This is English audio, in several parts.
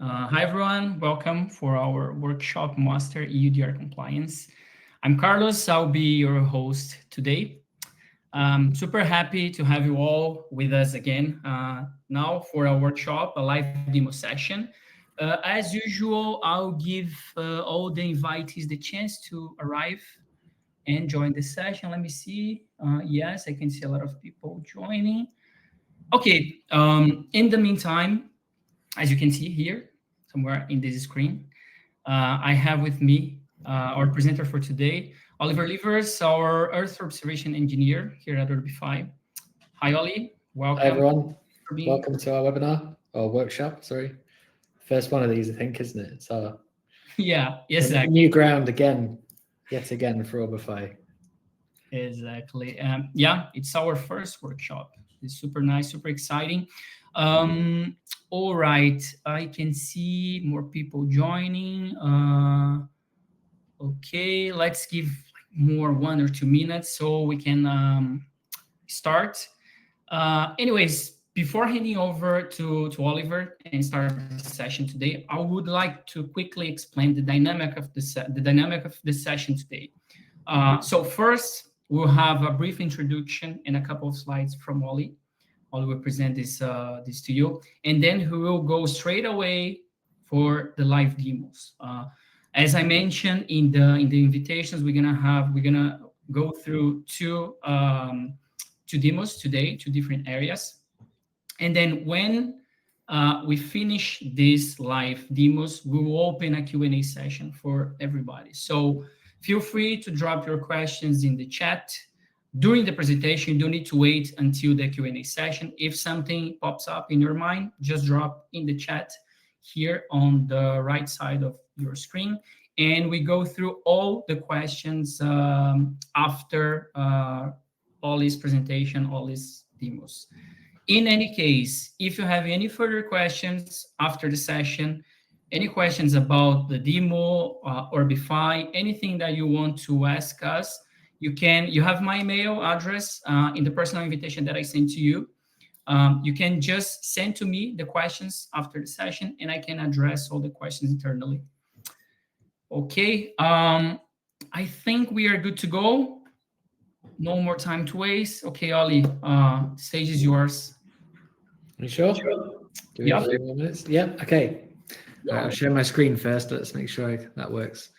Hi everyone, welcome for our workshop Master EUDR Compliance. I'm Carlos, I'll be your host today. I'm super happy to have you all with us again now for our workshop, a live demo session. As usual, I'll give all the invitees the chance to arrive and join the session. Let me see. Yes, I can see a lot of people joining. Okay, in the meantime, as you can see here, somewhere in this screen, I have with me our presenter for today, Oliver Livers, our Earth observation engineer here at Orbify. Hi, Ollie. Welcome. Hi, everyone. Welcome to our webinar or workshop. Sorry, first one of these, I think, isn't it? So yeah, exactly. New ground yet again for Orbify. Exactly. Yeah, it's our first workshop. It's super nice, super exciting. All right, I can see more people joining. Okay, let's give more 1 or 2 minutes so we can start. Anyways, before handing over to Oliver and start the session today, I would like to quickly explain the dynamic of the session today. So first, we'll have a brief introduction and a couple of slides from Ollie. Ollie will present this to you, and then he will go straight away for the live demos. As I mentioned in the invitations, we're gonna go through two demos today, 2 different areas, and then when we finish these live demos, we will open a Q&A session for everybody. So feel free to drop your questions in the chat during the presentation. You don't need to wait until the Q&A session. If something pops up in your mind, just drop in the chat here on the right side of your screen, and we go through all the questions after Ollie's presentation, Ollie's demos. In any case, if you have any further questions after the session, any questions about the demo, Orbify, anything that you want to ask us, you have my email address in the personal invitation that I sent to you. You can just send to me the questions after the session, and I can address all the questions internally. Okay, I think we are good to go. No more time to waste. Okay, Ollie, stage is yours. Are you sure? Yeah. A few more minutes? Yeah, okay. All right, I'll share my screen first. Let's make sure that works.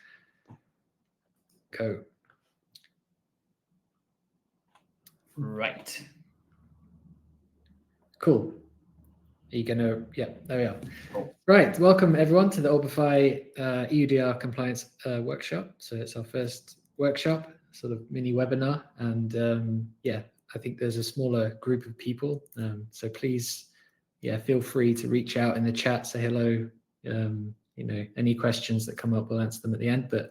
Go. Right. Cool. Are you gonna, yeah, there we are. Cool. Right, welcome everyone to the Orbify EUDR compliance workshop. So it's our first workshop, sort of mini webinar, and yeah, I think there's a smaller group of people. So please, yeah, feel free to reach out in the chat, say hello. You know, any questions that come up, we'll answer them at the end. But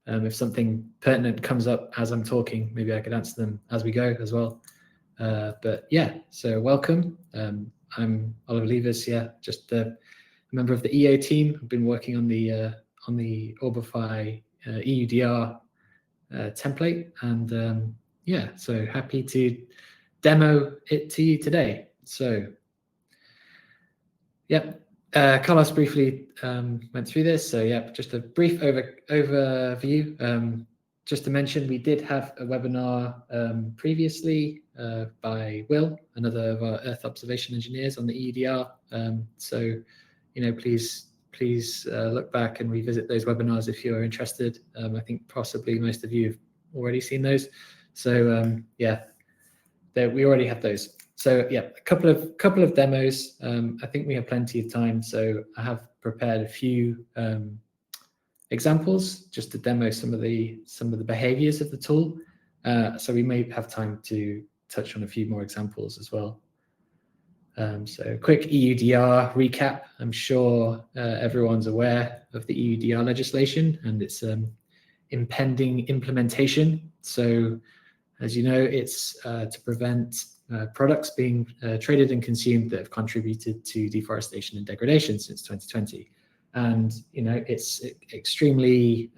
if something pertinent comes up as I'm talking, maybe I could answer them as we go as well. But yeah, so welcome. I'm Oliver Livers, yeah, just a member of the EO team. I've been working on the Orbify EUDR template, and yeah, so happy to demo it to you today. So yeah, Carlos briefly went through this. So yeah, just a brief overview. Just to mention, we did have a webinar previously by Will, another of our Earth observation engineers on the EUDR. So, you know, please look back and revisit those webinars if you're interested. I think possibly most of you have already seen those. So yeah, we already have those. So yeah, a couple of demos. I think we have plenty of time, so I have prepared a few examples just to demo some of the behaviors of the tool. So we may have time to touch on a few more examples as well. So quick EUDR recap. I'm sure everyone's aware of the EUDR legislation and its impending implementation. So as you know, it's to prevent products being traded and consumed that have contributed to deforestation and degradation since 2020. And, you know, it's extremely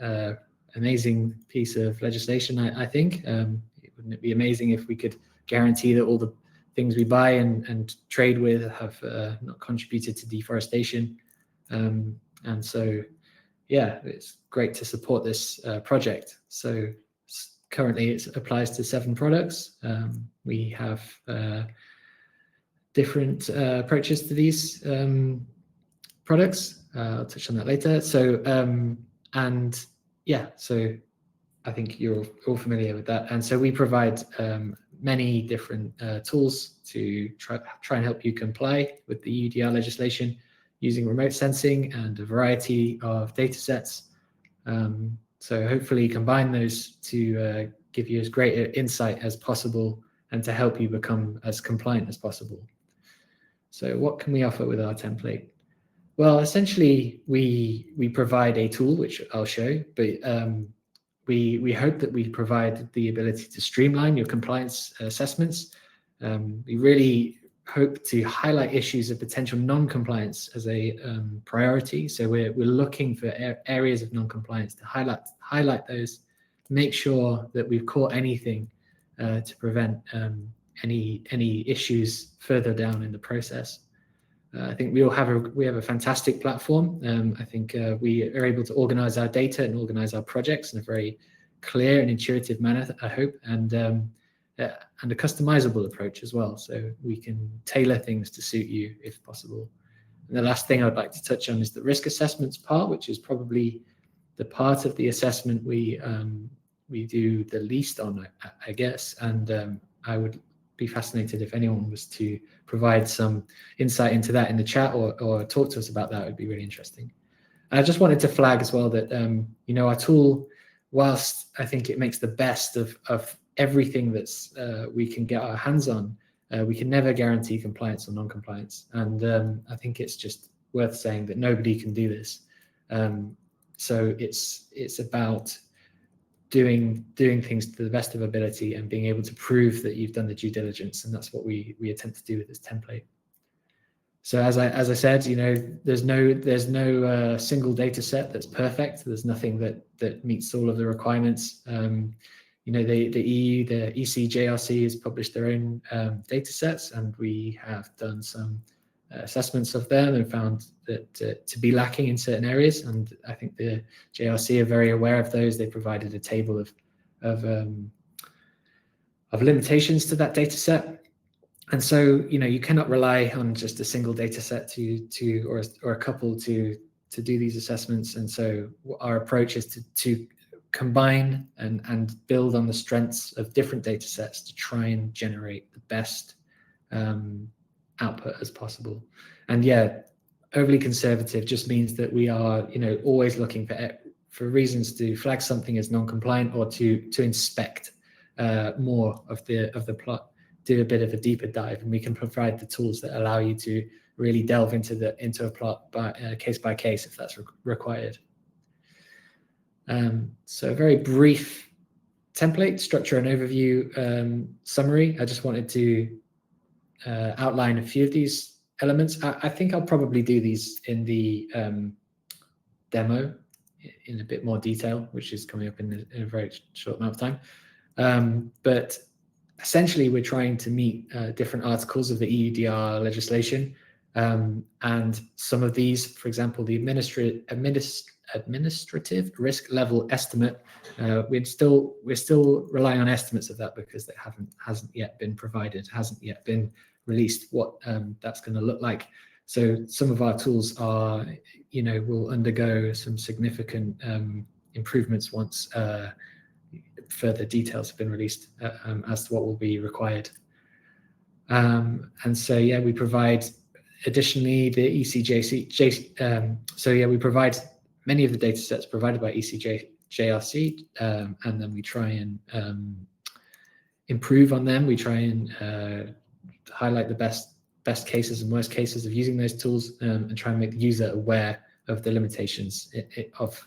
amazing piece of legislation, I think. Wouldn't it be amazing if we could guarantee that all the things we buy and trade with have not contributed to deforestation? And so, yeah, it's great to support this project. So currently it applies to 7 products. We have different approaches to these products. I'll touch on that later. So, and yeah, so I think you're all familiar with that. And so we provide many different tools to try and help you comply with the EUDR legislation using remote sensing and a variety of data sets. So hopefully combine those to give you as great insight as possible and to help you become as compliant as possible. So what can we offer with our template? Well, essentially, we provide a tool, which I'll show, but we hope that we provide the ability to streamline your compliance assessments. We really hope to highlight issues of potential non-compliance as a priority. So we're looking for areas of non-compliance to highlight those, make sure that we've caught anything to prevent any issues further down in the process. I think we have a fantastic platform. I think we are able to organize our data and organize our projects in a very clear and intuitive manner, I hope, and a customizable approach as well. So we can tailor things to suit you if possible. And the last thing I'd like to touch on is the risk assessments part, which is probably the part of the assessment we do the least on, I guess. And I would be fascinated if anyone was to provide some insight into that in the chat or talk to us about that. It would be really interesting. And I just wanted to flag as well that our tool, whilst I think it makes the best of everything that's we can get our hands on, we can never guarantee compliance or non-compliance. And I think it's just worth saying that nobody can do this. So it's about doing things to the best of ability and being able to prove that you've done the due diligence, and that's what we attempt to do with this template. So as I said, there's no single data set that's perfect. There's nothing that meets all of the requirements. The EU, the ECJRC has published their own data sets, and we have done some assessments of them and found that to be lacking in certain areas. And I think the JRC are very aware of those. They provided a table of limitations to that data set. And so, you cannot rely on just a single data set or a couple to do these assessments. And so our approach is to combine and build on the strengths of different data sets to try and generate the best output as possible. And yeah, overly conservative just means that we are always looking for reasons to flag something as non-compliant or to inspect more of the plot, do a bit of a deeper dive, and we can provide the tools that allow you to really delve into a plot case by case if that's required. So a very brief template, structure and overview summary. I just wanted to outline a few of these elements. I think I'll probably do these in the demo in a bit more detail, which is coming up in a very short amount of time. But essentially, we're trying to meet different articles of the EUDR legislation. And some of these, for example, the administrative risk level estimate, we're still relying on estimates of that because it hasn't yet been provided, hasn't yet been released what that's going to look like. So some of our tools are, will undergo some significant improvements once further details have been released as to what will be required. And so, yeah, we provide additionally the ECJRC. So yeah, we provide many of the data sets provided by ECJRC, and then we try and improve on them. We try and highlight the best cases and worst cases of using those tools, and try and make the user aware of the limitations of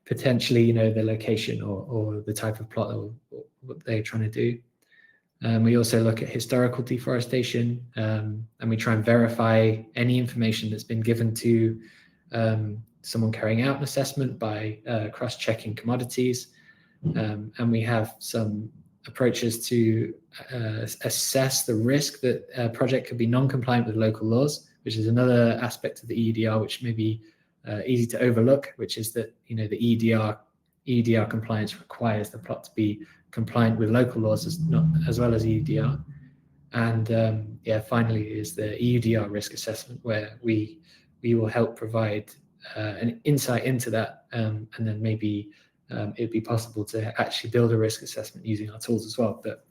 potentially, the location or the type of plot or what they're trying to do. We also look at historical deforestation, and we try and verify any information that's been given to someone carrying out an assessment by cross-checking commodities. And we have some approaches to assess the risk that a project could be non-compliant with local laws, which is another aspect of the EUDR which may be easy to overlook, which is that the EUDR compliance requires the plot to be compliant with local laws as well as EUDR. And finally is the EUDR risk assessment, where we will help provide an insight into that, and then maybe it'd be possible to actually build a risk assessment using our tools as well. But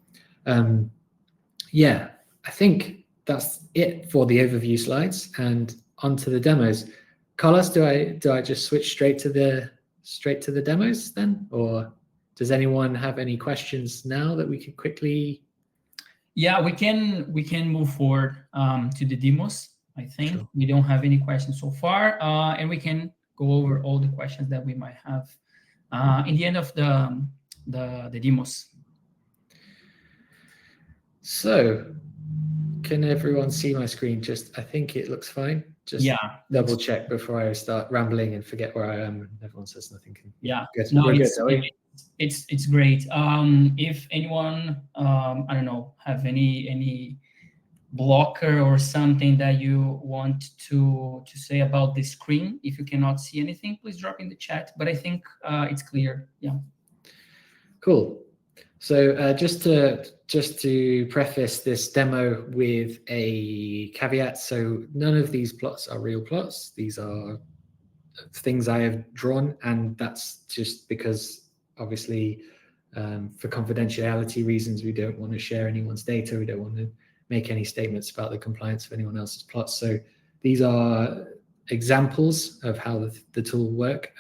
I think that's it for the overview slides, and onto the demos. Carlos, do I just switch straight to the demos then, or does anyone have any questions now that we could quickly? Yeah, we can move forward to the demos. I think Sure. we don't have any questions so far, and we can go over all the questions that we might have in the end of the demos. So, can everyone see my screen? I think it looks fine. Just double check before I start rambling and forget where I am. And everyone says nothing. Good. No, We're it's good, it's great. If anyone I don't know, have any blocker or something that you want to say about the screen, if you cannot see anything, please drop in the chat. But I think it's clear. Yeah. Cool. So just to preface this demo with a caveat, so none of these plots are real plots. These are things I have drawn, and that's just because obviously for confidentiality reasons, we don't want to share anyone's data. We don't want to make any statements about the compliance of anyone else's plots. So these are examples of how the tool work.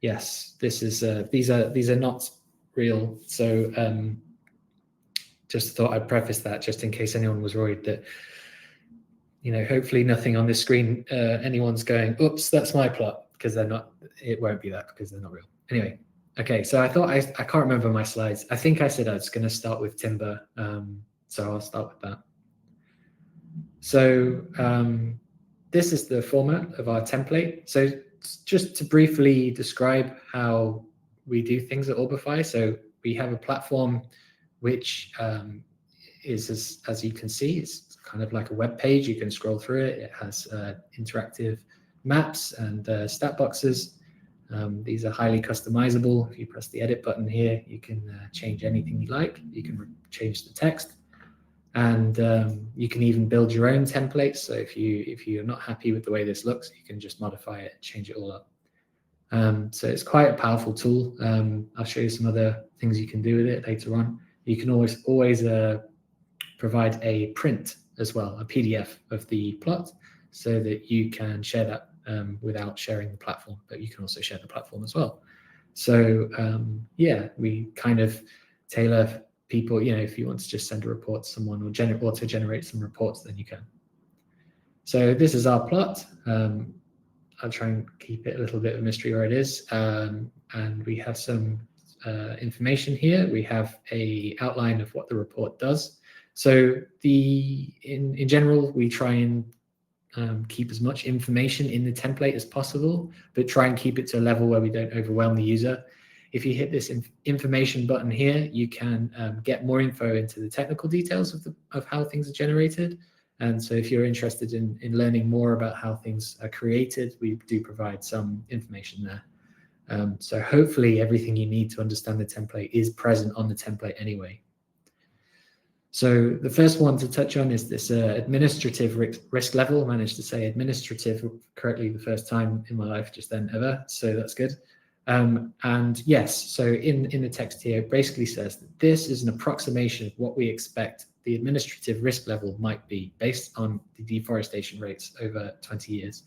Yes, these are not real. So just thought I'd preface that just in case anyone was worried that, hopefully nothing on this screen, anyone's going, oops, that's my plot, because they're not. It won't be that because they're not real. Anyway, okay, so I thought I can't remember my slides. I think I said I was going to start with timber, so I'll start with that. So this is the format of our template. So just to briefly describe how we do things at Orbify. So we have a platform which is, as you can see, it's kind of like a web page. You can scroll through it. It has interactive maps and stat boxes. These are highly customizable. If you press the edit button here, you can change anything you like. You can change the text, and you can even build your own templates. So if you're not happy with the way this looks, you can just modify it, change it all up. So it's quite a powerful tool. I'll show you some other things you can do with it later on. You can always provide a print as well, a PDF of the plot, so that you can share that without sharing the platform, but you can also share the platform as well. So we kind of tailor people, if you want to just send a report to someone or to generate some reports, then you can. So this is our plot. I'll try and keep it a little bit of a mystery where it is. And we have some information here. We have a outline of what the report does. So in general, we try and keep as much information in the template as possible, but try and keep it to a level where we don't overwhelm the user. If you hit this information button here, you can get more info into the technical details of how things are generated. And so if you're interested in learning more about how things are created, we do provide some information there. So hopefully everything you need to understand the template is present on the template anyway. So the first one to touch on is this administrative risk level. I managed to say administrative correctly the first time in my life, just then ever. So that's good. And yes, so in the text here, it basically says that this is an approximation of what we expect the administrative risk level might be based on the deforestation rates over 20 years.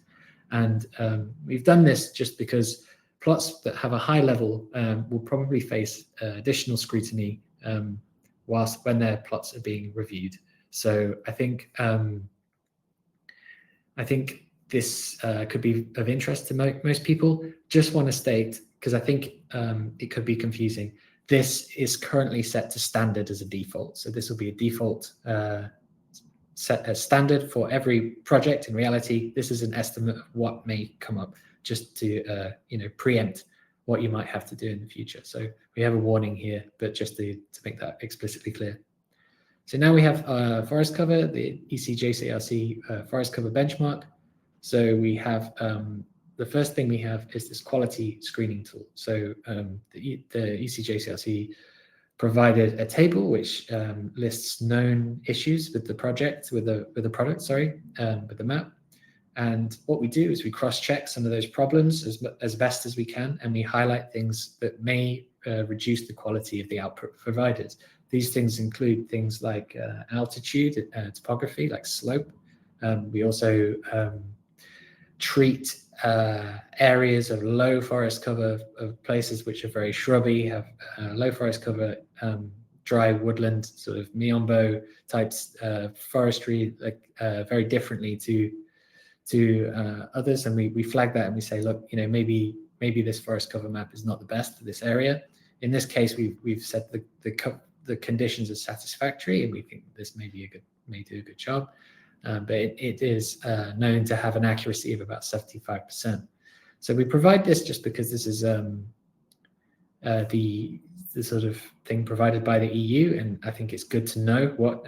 And we've done this just because plots that have a high level will probably face additional scrutiny when their plots are being reviewed. So I think this could be of interest to most people. Just want to state, because I think it could be confusing, this is currently set to standard as a default. So this will be a default set as standard for every project. In reality, this is an estimate of what may come up, just to preempt what you might have to do in the future. So we have a warning here, but just to make that explicitly clear. So now we have forest cover, the ECJCRC forest cover benchmark. So we have the first thing we have is this quality screening tool. So the ECJCRC provided a table which lists known issues with the project, with the product, sorry, with the map. And what we do is we cross-check some of those problems as best as we can, and we highlight things that may reduce the quality of the output provided. These things include things like altitude, topography, like slope. We also treat areas of low forest cover, of places which are very shrubby, have low forest cover, dry woodland, sort of miombo types forestry, like very differently to others, and we flag that and we say, look, maybe this forest cover map is not the best for this area. In this case, we've said the conditions are satisfactory, and we think this may do a good job, but it is known to have an accuracy of about 75%. So we provide this just because this is the sort of thing provided by the EU, and I think it's good to know what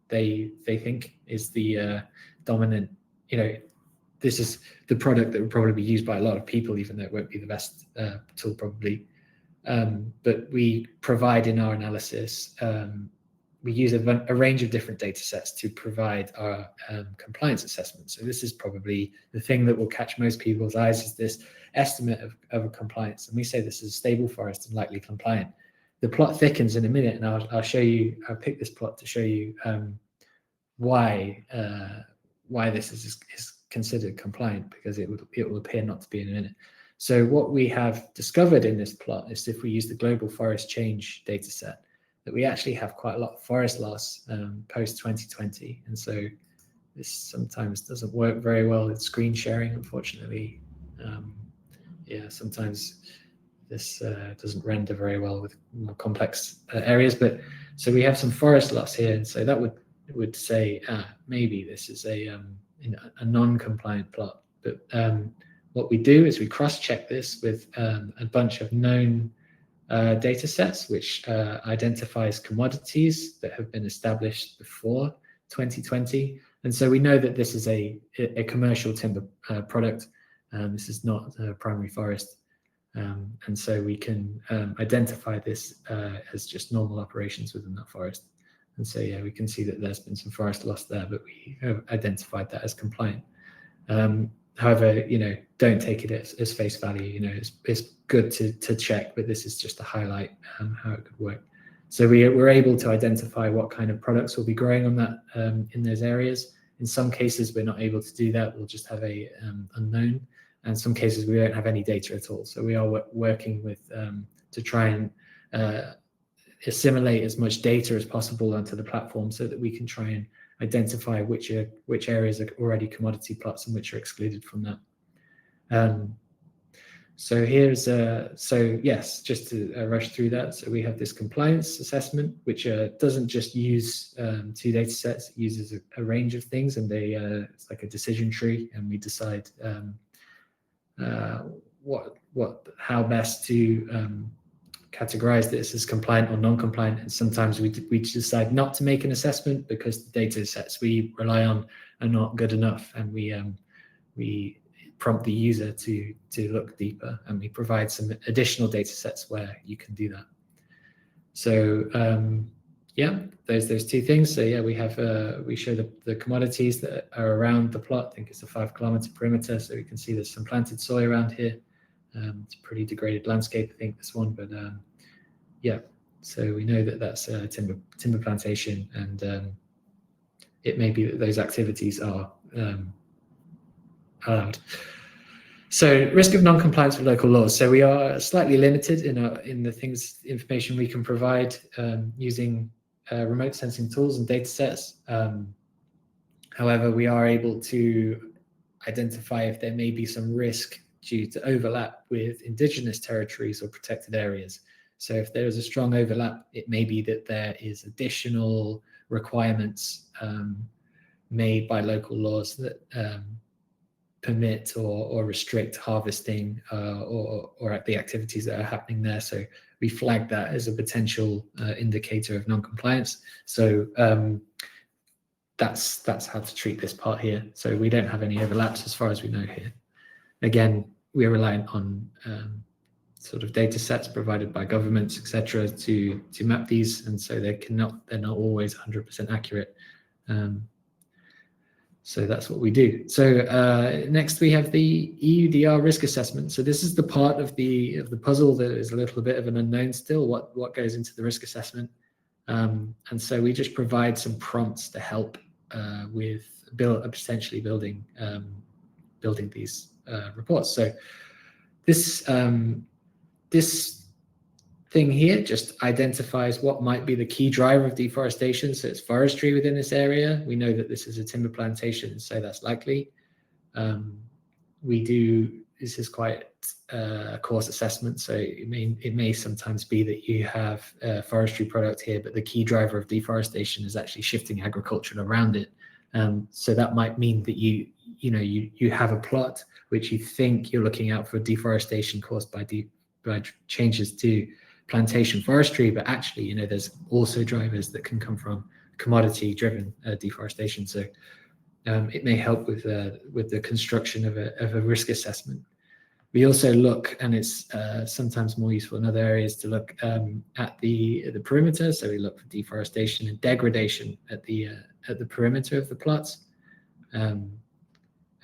they think is the dominant. This is the product that will probably be used by a lot of people, even though it won't be the best tool probably. But we provide in our analysis, we use a range of different data sets to provide our compliance assessment. So this is probably the thing that will catch most people's eyes, is this estimate of a compliance. And we say this is stable forest and likely compliant. The plot thickens in a minute, and I'll show you, I'll pick this plot to show you why this is considered compliant, because it will appear not to be in a minute. So what we have discovered in this plot is, if we use the global forest change data set, that we actually have quite a lot of forest loss post 2020. And so this sometimes doesn't work very well with screen sharing, unfortunately. Sometimes this doesn't render very well with more complex areas. But so we have some forest loss here, and so that would say maybe this is a non-compliant plot. But what we do is we cross-check this with a bunch of known data sets, which identifies commodities that have been established before 2020. And so we know that this is a commercial timber product. This is not a primary forest. And so we can identify this as just normal operations within that forest. And so, we can see that there's been some forest loss there, but we have identified that as compliant. However, don't take it as face value. It's good to check, but this is just to highlight how it could work. So we're able to identify what kind of products will be growing on that in those areas. In some cases, we're not able to do that. We'll just have a unknown. And in some cases, we don't have any data at all. So we are working with to try and assimilate as much data as possible onto the platform, so that we can try and identify which areas are already commodity plots and which are excluded from that. So here's yes, just to rush through that. So we have this compliance assessment, which doesn't just use 2 data sets. It uses a range of things, and it's like a decision tree, and we decide how best to categorize this as compliant or non-compliant. And sometimes we decide not to make an assessment because the data sets we rely on are not good enough, and we prompt the user to look deeper, and we provide some additional data sets where you can do that. So those 2 things. So we have we show the commodities that are around the plot. I think it's a 5-kilometer perimeter, so we can see there's some planted soy around here. It's a pretty degraded landscape, I think, this one, but so we know that that's a timber plantation, and it may be that those activities are allowed. So risk of non-compliance with local laws. So we are slightly limited in the information we can provide using remote sensing tools and data sets. However, we are able to identify if there may be some risk due to overlap with indigenous territories or protected areas. So if there is a strong overlap, it may be that there is additional requirements made by local laws that permit or restrict harvesting or the activities that are happening there. So we flag that as a potential indicator of non-compliance. So that's how to treat this part here. So we don't have any overlaps as far as we know here. Again, we're reliant on sort of data sets provided by governments, etc., to map these, and so they're not always 100% accurate. So that's what we do. So next we have the EUDR risk assessment. So this is the part of the puzzle that is a little bit of an unknown still. What goes into the risk assessment? And so we just provide some prompts to help with potentially building these reports. So this thing here just identifies what might be the key driver of deforestation. So it's forestry within this area. We know that this is a timber plantation, so that's likely. This is quite a coarse assessment, so it may sometimes be that you have a forestry product here, but the key driver of deforestation is actually shifting agriculture around it. So that might mean that you have a plot which you think you're looking out for deforestation caused by changes to plantation forestry, but actually, there's also drivers that can come from commodity-driven deforestation. So it may help with the construction of a risk assessment. We also look, and it's sometimes more useful in other areas, to look at the perimeter. So we look for deforestation and degradation at the perimeter of the plots, and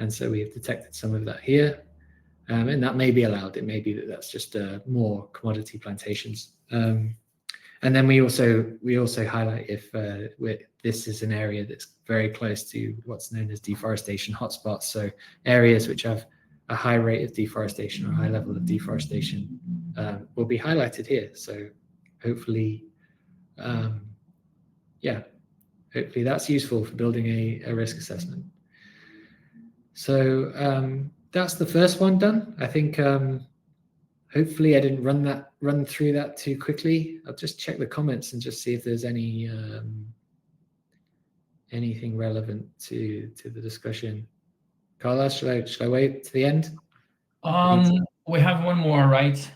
so we have detected some of that here. And that may be allowed. It may be that that's just more commodity plantations. And then we also highlight if this is an area that's very close to what's known as deforestation hotspots. So areas which have a high rate of deforestation or a high level of deforestation will be highlighted here. So hopefully, hopefully that's useful for building a risk assessment. So that's the first one done. I think hopefully I didn't run through that too quickly. I'll just check the comments and just see if there's anything relevant to the discussion. Carla, should I wait to the end? We have one more, right?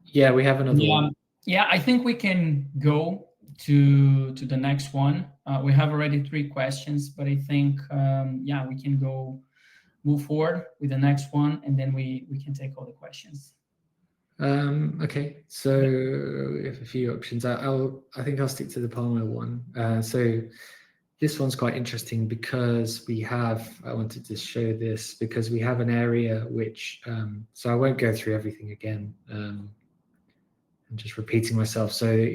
Yeah, we have another one. Yeah, I think we can go to the next one. We have already 3 questions, but I think we can move forward with the next one, and then we can take all the questions. Okay, so we have a few options. I think I'll stick to the palm oil one. So this one's quite interesting because I wanted to show this because we have an area which, so I won't go through everything again. I'm just repeating myself. So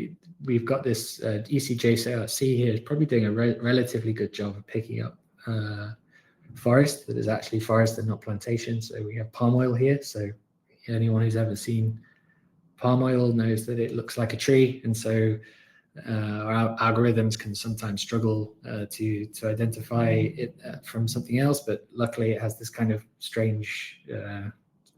we've got this ECJCRC here is probably doing a relatively good job of picking up forest that is actually forest and not plantation. So we have palm oil here. So anyone who's ever seen palm oil knows that it looks like a tree, and so our algorithms can sometimes struggle to identify it from something else. But luckily, it has this kind of strange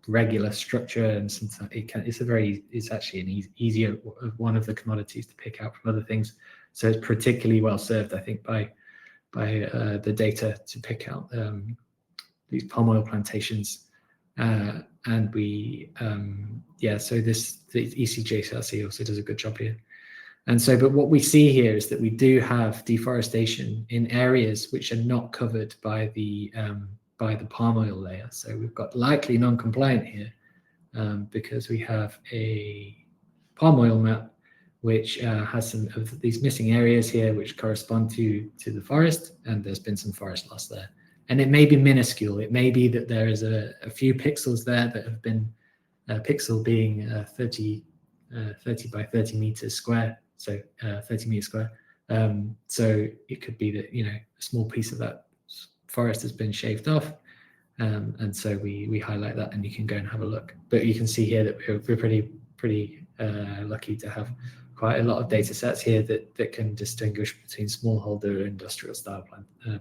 regular structure, and sometimes it's actually an easier one of the commodities to pick out from other things. So it's particularly well served, I think, by the data to pick out these palm oil plantations. And we, so the ECJCRC also does a good job here. And so, but what we see here is that we do have deforestation in areas which are not covered by the palm oil layer. So we've got likely non-compliant here because we have a palm oil map which has some of these missing areas here which correspond to the forest, and there's been some forest loss there. And it may be minuscule. It may be that there is a few pixels there that have been, a pixel being 30 by 30 meters square, so 30 meters square. So it could be that, a small piece of that forest has been shaved off. And so we highlight that, and you can go and have a look. But you can see here that we're pretty lucky to have quite a lot of data sets here that can distinguish between smallholder industrial style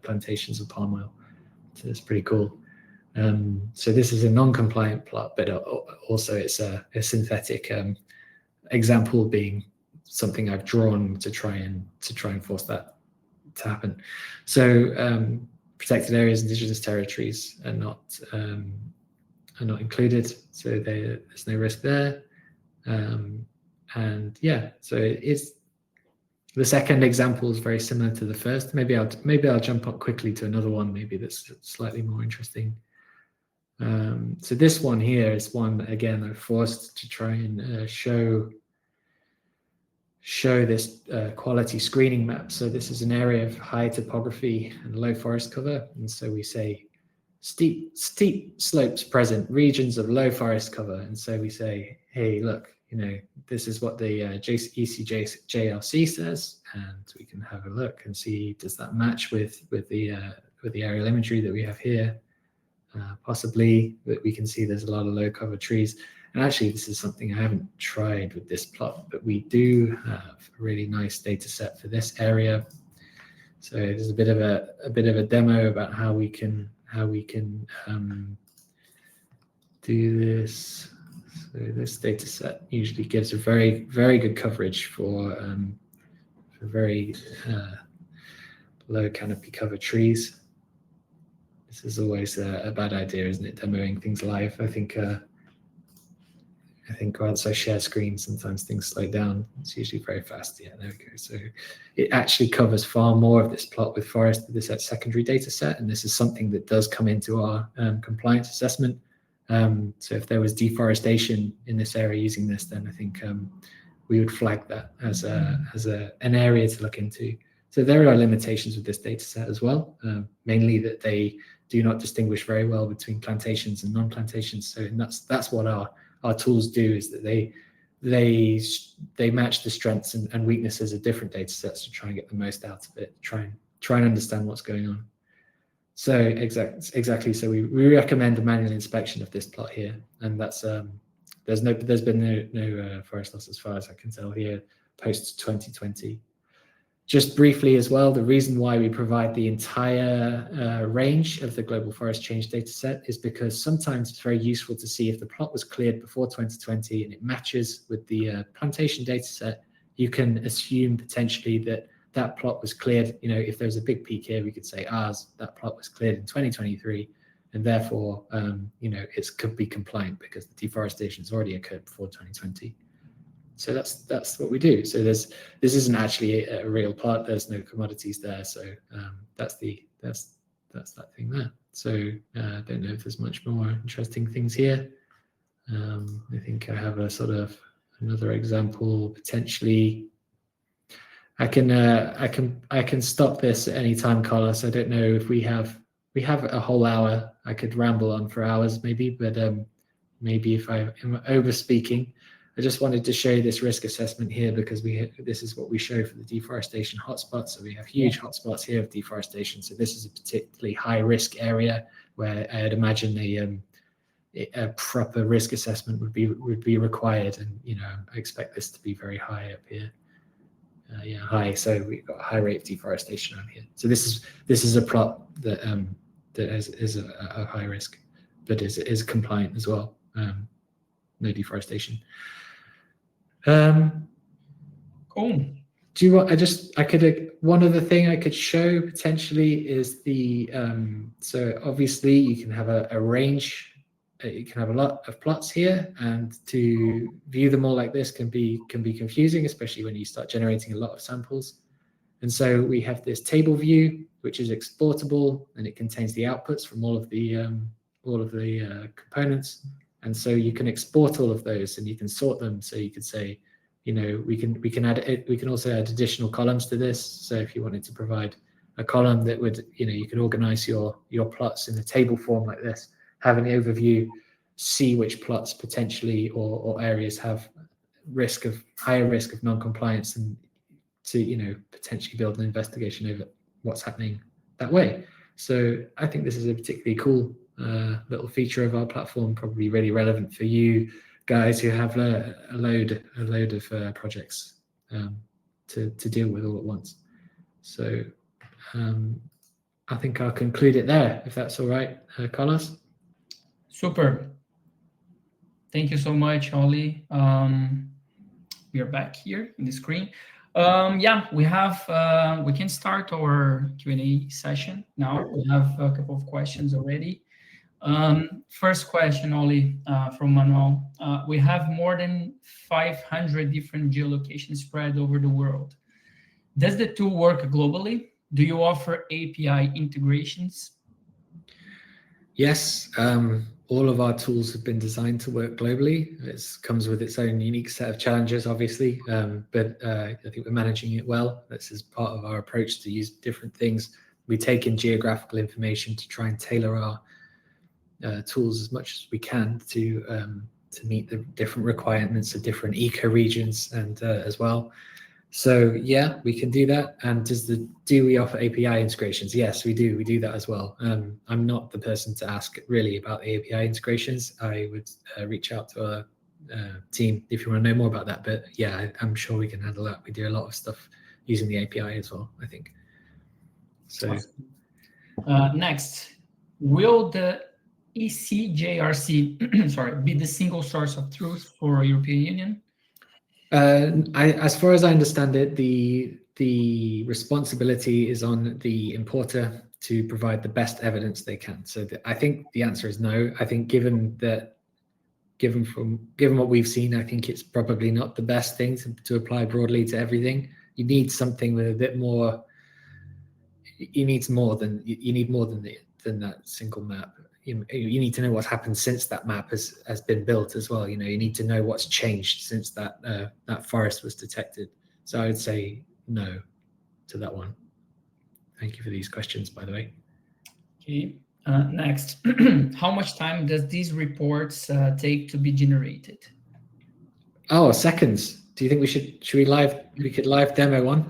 plantations of palm oil. So it's pretty cool. So this is a non-compliant plot, but also it's a synthetic example being something I've drawn to try and force that to happen. So protected areas, indigenous territories are not included, so there's no risk there. And yeah, so it's the second example is very similar to the first. Maybe I'll jump up quickly to another one, maybe that's slightly more interesting. So this one here is one, again, I'm forced to try and show this quality screening map. So this is an area of high topography and low forest cover. And so we say steep slopes present, regions of low forest cover. And so we say, hey, look, this is what the ECJLC says, and we can have a look and see, does that match with the aerial imagery that we have here? Possibly, but we can see there's a lot of low cover trees. And actually, this is something I haven't tried with this plot, but we do have a really nice data set for this area. So there's a bit of a demo about how we can do this. So this data set usually gives a very, very good coverage for very low canopy cover trees. This is always a bad idea, isn't it? Demoing things live. I think once I share screens, sometimes things slow down. It's usually very fast. Yeah, there we go. So it actually covers far more of this plot with forest with this secondary data set, and this is something that does come into our compliance assessment. So if there was deforestation in this area using this, then I think we would flag that as an area to look into. So there are limitations with this data set as well, mainly that they do not distinguish very well between plantations and non-plantations. So that's what our tools do, is that they match the strengths and weaknesses of different data sets to try and get the most out of it, try and understand what's going on. So exactly. So we recommend a manual inspection of this plot here, and that's there's been no forest loss as far as I can tell here post 2020. Just briefly as well, the reason why we provide the entire range of the global forest change data set is because sometimes it's very useful to see if the plot was cleared before 2020 and it matches with the plantation data set. You can assume potentially that plot was cleared. If there's a big peak here, we could say that plot was cleared in 2023, and therefore it could be compliant because the deforestation has already occurred before 2020. So that's what we do. So this isn't actually a real plot. There's no commodities there. So that's that thing there. So I don't know if there's much more interesting things here. I think I have a sort of another example potentially. I can stop this at any time, Carlos. I don't know if we have a whole hour. I could ramble on for hours maybe, but maybe if I am over speaking. I just wanted to show you this risk assessment here because this is what we show for the deforestation hotspots. So we have huge hotspots here of deforestation. So this is a particularly high risk area where I'd imagine a proper risk assessment would be required. And I expect this to be very high up here. High. So we've got a high rate of deforestation on here. So this is a plot that is a high risk, but is compliant as well. No deforestation. Cool. Do you want? One other thing I could show potentially is the. So obviously you can have a range. You can have a lot of plots here, and to view them all like this can be confusing, especially when you start generating a lot of samples. And so we have this table view, which is exportable, and it contains the outputs from all of the components. And so you can export all of those, and you can sort them. So you could say, we can also add additional columns to this. So if you wanted to provide a column that would, you could organize your plots in a table form like this, have an overview, see which plots potentially or areas have higher risk of non-compliance, and to potentially build an investigation over what's happening that way. So I think this is a particularly cool little feature of our platform, probably really relevant for you guys who have a load of projects to deal with all at once. So I think I'll conclude it there, if that's all right, Carlos. Super. Thank you so much, Ollie. We are back here in the screen. Yeah, we can start our Q&A session now. We have a couple of questions already. First question, Oli, from Manuel. We have more than 500 different geolocations spread over the world. Does the tool work globally? Do you offer API integrations? Yes, all of our tools have been designed to work globally. It comes with its own unique set of challenges, obviously, but I think we're managing it well. This is part of our approach to use different things. We take in geographical information to try and tailor our tools as much as we can to meet the different requirements of different eco-regions and as well. So yeah, we can do that. And do we offer API integrations? Yes, we do. We do that as well. I'm not the person to ask really about the API integrations. I would reach out to our team if you want to know more about that. But yeah, I'm sure we can handle that. We do a lot of stuff using the API as well, I think. So next, will the ECJRC be the single source of truth for European Union? As far as I understand it, the responsibility is on the importer to provide the best evidence they can. So I think the answer is no. I think given what we've seen, I think it's probably not the best thing to apply broadly to everything. You need something with a bit more. You need more than that single map. You need to know what's happened since that map has been built as well. You need to know what's changed since that forest was detected. So I would say no to that one. Thank you for these questions, by the way. Okay. Next, how much time does these reports take to be generated? Oh, seconds. Do you think we could live demo one?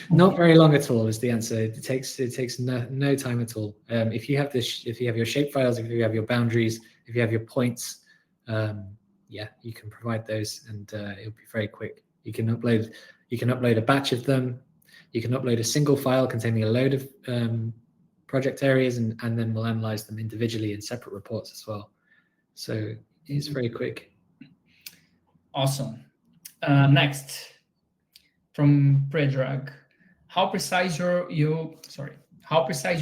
Not very long at all is the answer. It takes no time at all. If you have your shapefiles, if you have your boundaries, if you have your points, yeah, you can provide those, and it'll be very quick. You can upload a batch of them. You can upload a single file containing a load of project areas, and then we'll analyze them individually in separate reports as well. So it's very quick. Awesome. Next, from Predrag, how precise you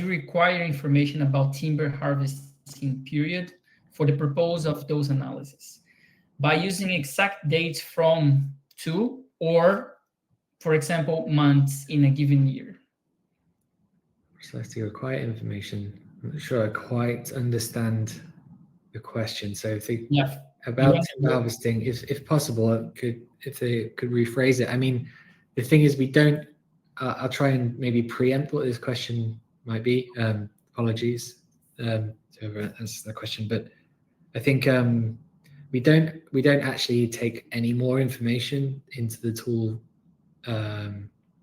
require information about timber harvesting period for the purpose of those analyses? By using exact dates from 2 or, for example, months in a given year? Precisely require information. I'm not sure I quite understand the question. So about timber harvesting, if possible, if they could rephrase it. I mean, the thing is, we don't. I'll try and maybe preempt what this question might be. Apologies to whoever answers the question, but I think we don't actually take any more information into the tool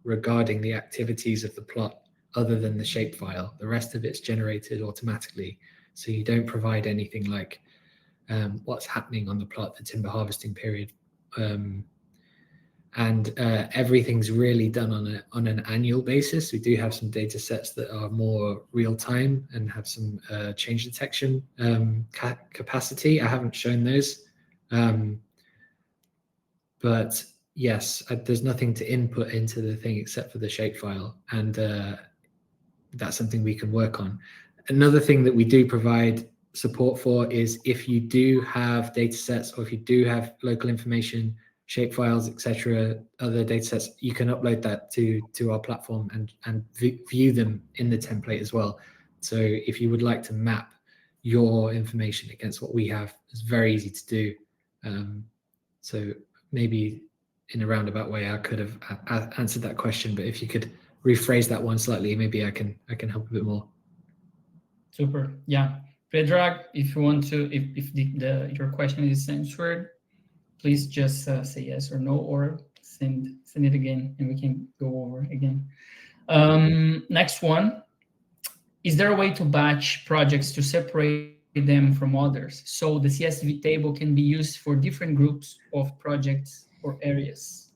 regarding the activities of the plot other than the shapefile. The rest of it's generated automatically, so you don't provide anything like what's happening on the plot, the timber harvesting period, and everything's really done on an annual basis. We do have some data sets that are more real time and have some change detection capacity. I haven't shown those, but yes, there's nothing to input into the thing except for the shapefile, and that's something we can work on. Another thing that we do provide support for is if you do have data sets, or if you do have local information, shapefiles, etc., other data sets, you can upload that to our platform and view them in the template as well. So if you would like to map your information against what we have, it's very easy to do. So maybe in a roundabout way I could have answered that question, but if you could rephrase that one slightly, maybe I can help a bit more. Super. Yeah. Predrag, if you want to, if your question is answered, please just say yes or no, or send it again, and we can go over again. Next one, is there a way to batch projects to separate them from others, so the CSV table can be used for different groups of projects or areas?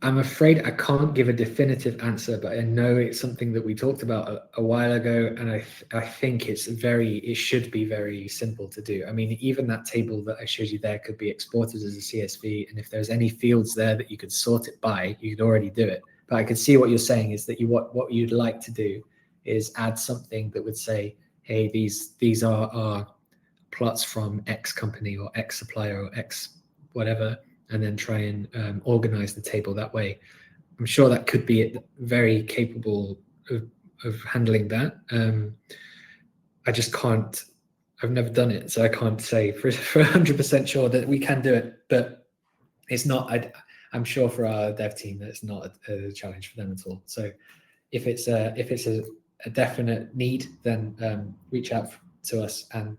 I'm afraid I can't give a definitive answer, but I know it's something that we talked about a while ago, and I think it should be very simple to do. I mean, even that table that I showed you there could be exported as a CSV, and if there's any fields there that you could sort it by, you could already do it. But I could see what you're saying is that what you'd like to do is add something that would say, hey, these are our plots from X company or X supplier or X whatever, and then try and organize the table that way. I'm sure that could be very capable of handling that. I just can't, I've never done it, so I can't say for 100% sure that we can do it, but it's not, I'm sure for our dev team that it's not a challenge for them at all. So if it's a definite need, then reach out to us, and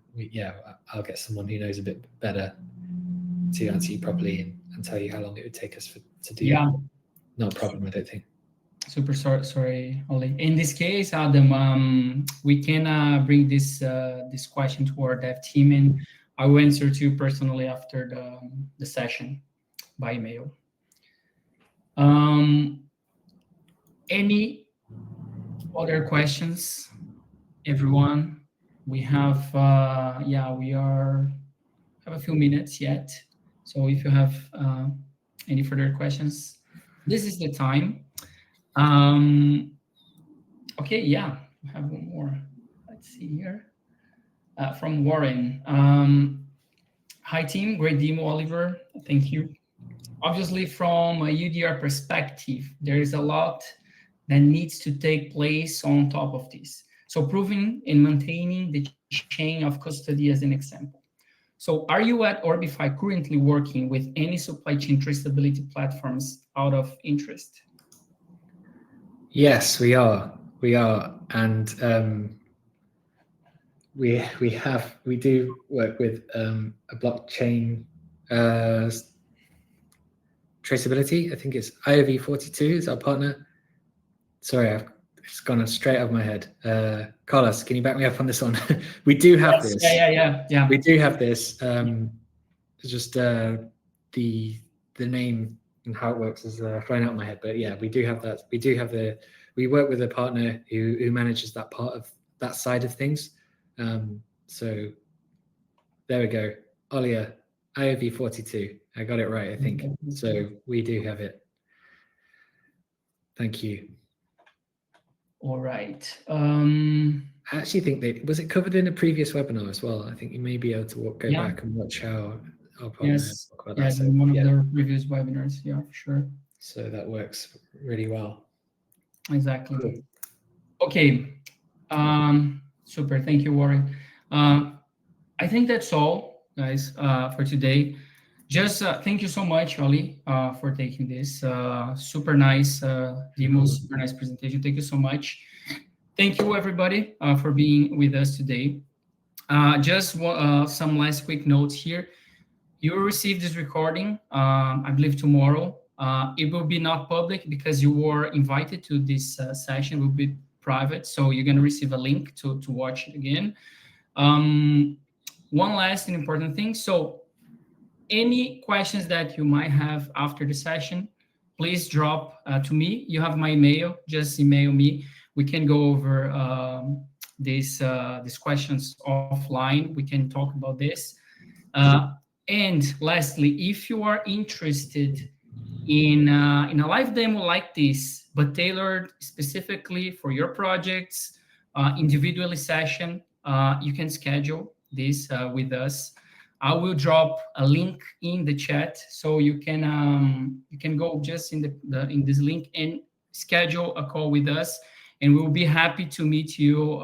I'll get someone who knows a bit better to answer you properly and tell you how long it would take us to do. Yeah, not a problem, I don't think. Super sorry, Oli. In this case, Adam, we can bring this question to our dev team, and I will answer to you personally after the session by email. Any other questions, everyone? We have we have a few minutes yet, so if you have any further questions, this is the time. Okay, yeah, we have one more. Let's see here. From Warren. Hi team, great demo, Oliver. Thank you. Obviously, from a EUDR perspective, there is a lot that needs to take place on top of this. So proving and maintaining the chain of custody as an example. So are you at Orbify currently working with any supply chain traceability platforms out of interest? Yes, we are, and we do work with a blockchain traceability. I think it's IOV42 is our partner. Sorry, it's gone straight out of my head. Carlos, can you back me up on this one? We do have this. Yeah. We do have this. It's just the name and how it works is flying out of my head. But yeah, we do have that. We work with a partner who manages that part of that side of things. So there we go. Olia, IOV42. I got it right, I think. So we do have it. Thank you. All right. I actually think was it covered in a previous webinar as well? I think you may be able to go back and watch how our partner talk about that. Yes, in one of their previous webinars, yeah, for sure. So that works really well. Exactly. Cool. Okay. Super. Thank you, Warren. I think that's all, guys, for today. Just thank you so much, Oli, for taking this super nice demo, super nice presentation. Thank you so much. Thank you, everybody, for being with us today. Just some last quick notes here. You will receive this recording, I believe, tomorrow. It will be not public because you were invited to this session. It will be private, so you're going to receive a link to watch it again. One last and important thing. So any questions that you might have after the session, please drop to me. You have my email. Just email me. We can go over these questions offline. We can talk about this. And lastly, if you are interested in a live demo like this, but tailored specifically for your projects, individually session, you can schedule this with us. I will drop a link in the chat, so you can go just in this link and schedule a call with us, and we'll be happy to meet you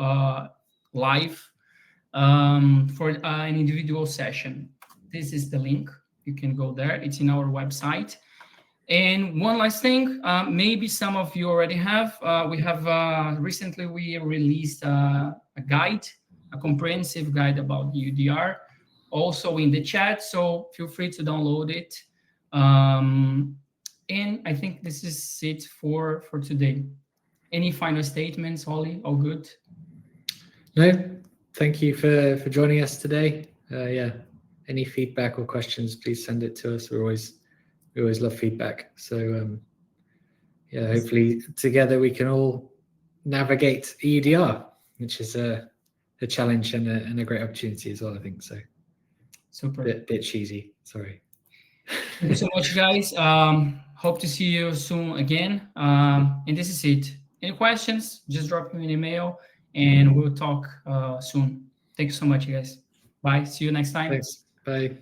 live for an individual session. This is the link. You can go there. It's in our website. And one last thing, maybe some of you already have. We have recently we released a guide, a comprehensive guide about EUDR, also in the chat. So feel free to download it. And I think this is it for today. Any final statements, Oli? All good? No, thank you for joining us today. Yeah, any feedback or questions, please send it to us. We always love feedback. So yeah, hopefully together we can all navigate EUDR, which is a challenge and a great opportunity as well, I think. So Super. Bit cheesy, sorry. Thank you so much, guys. Hope to see you soon again. And this is it. Any questions, just drop me an email and we'll talk soon. Thank you so much, guys. Bye. See you next time. Thanks. Bye.